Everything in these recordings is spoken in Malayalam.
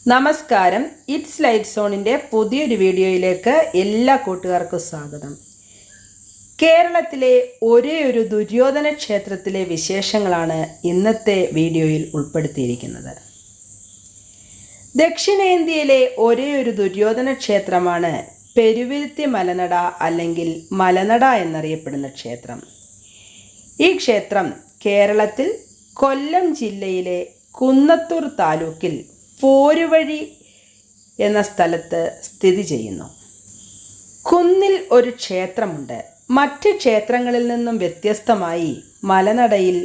നമസ്കാരം. ഇറ്റ്സ് ലൈറ്റ് സോണിൻ്റെ പുതിയൊരു വീഡിയോയിലേക്ക് എല്ലാ കൂട്ടുകാർക്കും സ്വാഗതം. കേരളത്തിലെ ഒരേ ഒരു ദുര്യോധന ക്ഷേത്രത്തിലെ വിശേഷങ്ങളാണ് ഇന്നത്തെ വീഡിയോയിൽ ഉൾപ്പെടുത്തിയിരിക്കുന്നത്. ദക്ഷിണേന്ത്യയിലെ ഒരേ ഒരു ദുര്യോധന ക്ഷേത്രമാണ് പെരുവിരുത്തി മലനട അല്ലെങ്കിൽ മലനട എന്നറിയപ്പെടുന്ന ക്ഷേത്രം. ഈ ക്ഷേത്രം കേരളത്തിൽ കൊല്ലം ജില്ലയിലെ കുന്നത്തൂർ താലൂക്കിൽ പോരുവഴി എന്ന സ്ഥലത്ത് സ്ഥിതി ചെയ്യുന്നു. കുന്നിൽ ഒരു ക്ഷേത്രമുണ്ട്. മറ്റ് ക്ഷേത്രങ്ങളിൽ നിന്നും വ്യത്യസ്തമായി മലനടയിൽ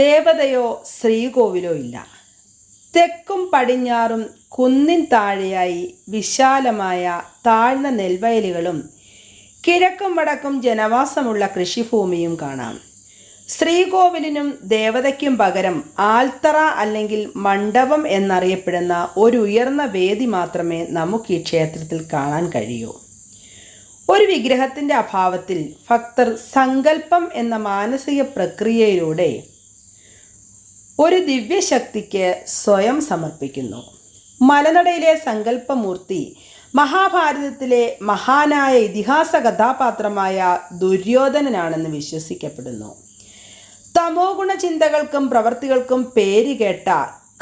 ദേവതയോ ശ്രീകോവിലോ ഇല്ല. തെക്കും പടിഞ്ഞാറും കുന്നിൻ താഴെയായി വിശാലമായ താഴ്ന്ന നെൽവയലുകളും കിഴക്കും വടക്കും ജനവാസമുള്ള കൃഷിഭൂമിയും കാണാം. ശ്രീകോവിലിനും ദേവതയ്ക്കും പകരം ആൽത്തറ അല്ലെങ്കിൽ മണ്ഡപം എന്നറിയപ്പെടുന്ന ഒരു ഉയർന്ന വേദി മാത്രമേ നമുക്ക് ഈ ക്ഷേത്രത്തിൽ കാണാൻ കഴിയൂ. ഒരു വിഗ്രഹത്തിൻ്റെ അഭാവത്തിൽ ഭക്തർ സങ്കല്പം എന്ന മാനസിക പ്രക്രിയയിലൂടെ ഒരു ദിവ്യശക്തിക്ക് സ്വയം സമർപ്പിക്കുന്നു. മലനടയിലെ സങ്കല്പമൂർത്തി മഹാഭാരതത്തിലെ മഹാനായ ഇതിഹാസ കഥാപാത്രമായ ദുര്യോധനനാണെന്ന് വിശ്വസിക്കപ്പെടുന്നു. തമോ ഗുണ ചിന്തകൾക്കും പ്രവർത്തികൾക്കും പേരുകേട്ട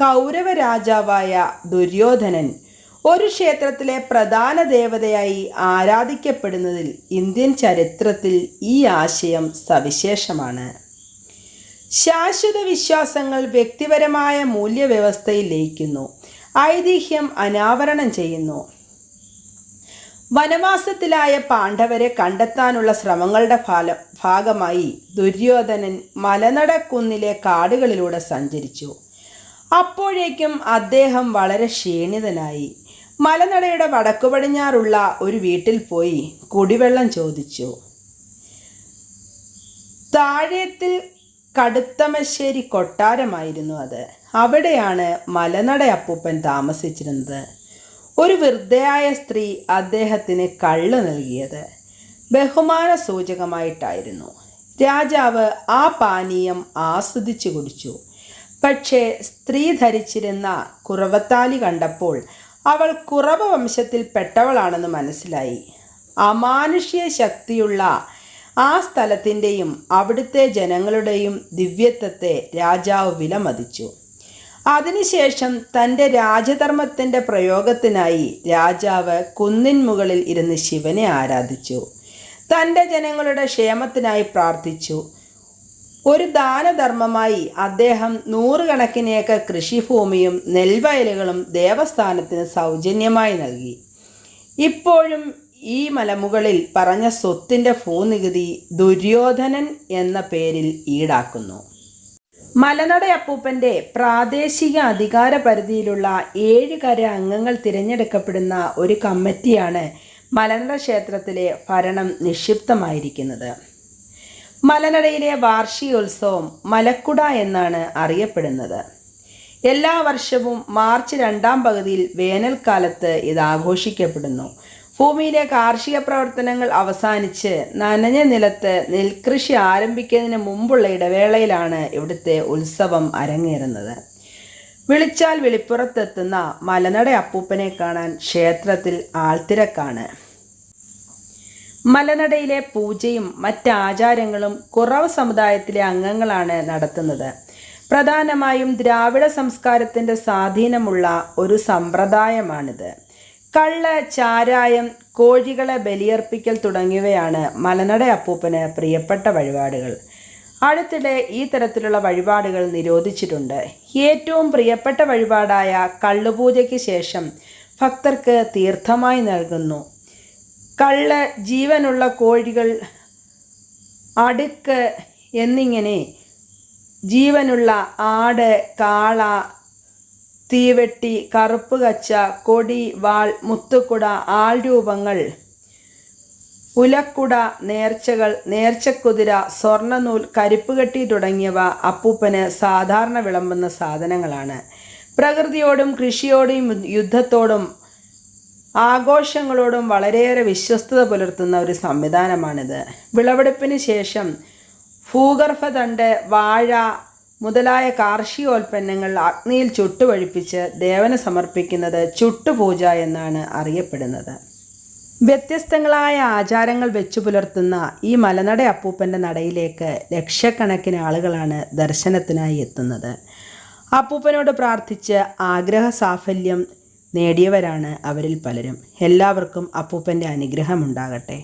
കൗരവ രാജാവായ ദുര്യോധനൻ ഒരു ക്ഷേത്രത്തിലെ പ്രധാന ദേവതയായി ആരാധിക്കപ്പെടുന്നതിൽ ഇന്ത്യൻ ചരിത്രത്തിൽ ഈ ആശയം സവിശേഷമാണ്. ശാശ്വത വിശ്വാസങ്ങൾ വ്യക്തിപരമായ മൂല്യവ്യവസ്ഥയിൽ ലയിക്കുന്നു. ഐതിഹ്യം അനാവരണം ചെയ്യുന്നു. വനവാസത്തിലായ പാണ്ഡവരെ കണ്ടെത്താനുള്ള ശ്രമങ്ങളുടെ ഭാഗമായി ദുര്യോധനൻ മലനടക്കുന്നിലെ കാടുകളിലൂടെ സഞ്ചരിച്ചു. അപ്പോഴേക്കും അദ്ദേഹം വളരെ ക്ഷീണിതനായി. മലനടയുടെ വടക്കു പടിഞ്ഞാറുള്ള ഒരു വീട്ടിൽ പോയി കുടിവെള്ളം ചോദിച്ചു. താഴേത്തിൽ കടുത്തമശ്ശേരി കൊട്ടാരമായിരുന്നു അത്. അവിടെയാണ് മലനട അപ്പൂപ്പൻ താമസിച്ചിരുന്നത്. ഒരു വൃദ്ധയായ സ്ത്രീ അദ്ദേഹത്തിന് കള്ള് നൽകിയത് ബഹുമാന സൂചകമായിട്ടായിരുന്നു. രാജാവ് ആ പാനീയം ആസ്വദിച്ചു കുടിച്ചു. പക്ഷേ സ്ത്രീ ധരിച്ചിരുന്ന കുറവത്താലി കണ്ടപ്പോൾ അവൾ കുറവ വംശത്തിൽ പെട്ടവളാണെന്ന് മനസ്സിലായി. അമാനുഷ്യ ശക്തിയുള്ള ആ സ്ഥലത്തിൻ്റെയും അവിടുത്തെ ജനങ്ങളുടെയും ദിവ്യത്വത്തെ രാജാവ് വിലമതിച്ചു. അതിനുശേഷം തൻ്റെ രാജധർമ്മത്തിൻ്റെ പ്രയോഗത്തിനായി രാജാവ് കുന്നിൻ മുകളിൽ ഇരുന്ന് ശിവനെ ആരാധിച്ചു. തൻ്റെ ജനങ്ങളുടെ ക്ഷേമത്തിനായി പ്രാർത്ഥിച്ചു. ഒരു ദാനധർമ്മമായി അദ്ദേഹം 100 കണക്കിന് ഏക്കർ കൃഷിഭൂമിയും നെൽവയലുകളും ദേവസ്ഥാനത്തിന് സൗജന്യമായി നൽകി. ഇപ്പോഴും ഈ മലമുകളിൽ പറഞ്ഞ സ്വത്തിൻ്റെ ഭൂനികുതി ദുര്യോധനൻ എന്ന പേരിൽ ഈടാക്കുന്നു. മലനട അപ്പൂപ്പൻ്റെ പ്രാദേശിക അധികാര പരിധിയിലുള്ള 7 കര അംഗങ്ങൾ തിരഞ്ഞെടുക്കപ്പെടുന്ന ഒരു കമ്മിറ്റിയാണ് മലനട ക്ഷേത്രത്തിലെ ഭരണം നിക്ഷിപ്തമായിരിക്കുന്നത്. മലനടയിലെ വാർഷികോത്സവം മലക്കുട എന്നാണ് അറിയപ്പെടുന്നത്. എല്ലാ വർഷവും മാർച്ച് 2ാം പകുതിയിൽ വേനൽക്കാലത്ത് ഇത് ആഘോഷിക്കപ്പെടുന്നു. ഭൂമിയിലെ കാർഷിക പ്രവർത്തനങ്ങൾ അവസാനിച്ച് നനഞ്ഞ നിലത്ത് നെൽകൃഷി ആരംഭിക്കുന്നതിന് മുമ്പുള്ള ഇടവേളയിലാണ് ഇവിടുത്തെ ഉത്സവം അരങ്ങേറുന്നത്. വിളിച്ചാൽ വെളിപ്പുറത്തെത്തുന്ന മലനട അപ്പൂപ്പനെ കാണാൻ ക്ഷേത്രത്തിൽ ആൾത്തിരക്കാണ്. മലനടയിലെ പൂജയും മറ്റ് ആചാരങ്ങളും കുറവ് സമുദായത്തിലെ അംഗങ്ങളാണ് നടത്തുന്നത്. പ്രധാനമായും ദ്രാവിഡ സംസ്കാരത്തിൻ്റെ സ്വാധീനമുള്ള ഒരു സമ്പ്രദായമാണിത്. കള്ള്, ചാരായം, കോഴികളെ ബലിയർപ്പിക്കൽ തുടങ്ങിയവയാണ് മലനട അപ്പൂപ്പന് പ്രിയപ്പെട്ട വഴിപാടുകൾ. അടുത്തിടെ ഈ തരത്തിലുള്ള വഴിപാടുകൾ നിരോധിച്ചിട്ടുണ്ട്. ഏറ്റവും പ്രിയപ്പെട്ട വഴിപാടായ കള്ളുപൂജയ്ക്ക് ശേഷം ഭക്തർക്ക് തീർത്ഥമായി നൽകുന്നു. കള്ള്, ജീവനുള്ള കോഴികൾ, അടുക്ക് എന്നിങ്ങനെ ജീവനുള്ള ആട്, കാള, തീവെട്ടി, കറുപ്പ് കച്ച, കൊടി, വാൾ, മുത്തുക്കുട, ആൾരൂപങ്ങൾ, ഉലക്കുട, നേർച്ചകൾ, നേർച്ചക്കുതിര, സ്വർണ്ണനൂൽ, കരിപ്പുകെട്ടി തുടങ്ങിയവ അപ്പൂപ്പന് സാധാരണ വിളമ്പുന്ന സാധനങ്ങളാണ്. പ്രകൃതിയോടും കൃഷിയോടും യുദ്ധത്തോടും ആഘോഷങ്ങളോടും വളരെയേറെ വിശ്വസ്തത പുലർത്തുന്ന ഒരു സംവിധാനമാണിത്. വിളവെടുപ്പിന് ശേഷം ഭൂഗർഭതണ്ട്, വാഴ, മുതലായ കാർഷികോൽപ്പന്നങ്ങൾ അഗ്നിയിൽ ചുട്ടുപഴിപ്പിച്ച് ദേവന് സമർപ്പിക്കുന്നത് ചുട്ടുപൂജ എന്നാണ് അറിയപ്പെടുന്നത്. വ്യത്യസ്തങ്ങളായ ആചാരങ്ങൾ വെച്ചു പുലർത്തുന്ന ഈ മലനട അപ്പൂപ്പൻ്റെ നടയിലേക്ക് ലക്ഷക്കണക്കിന് ആളുകളാണ് ദർശനത്തിനായി എത്തുന്നത്. അപ്പൂപ്പനോട് പ്രാർത്ഥിച്ച് ആഗ്രഹ സാഫല്യം നേടിയവരാണ് അവരിൽ പലരും. എല്ലാവർക്കും അപ്പൂപ്പൻ്റെ അനുഗ്രഹം ഉണ്ടാകട്ടെ.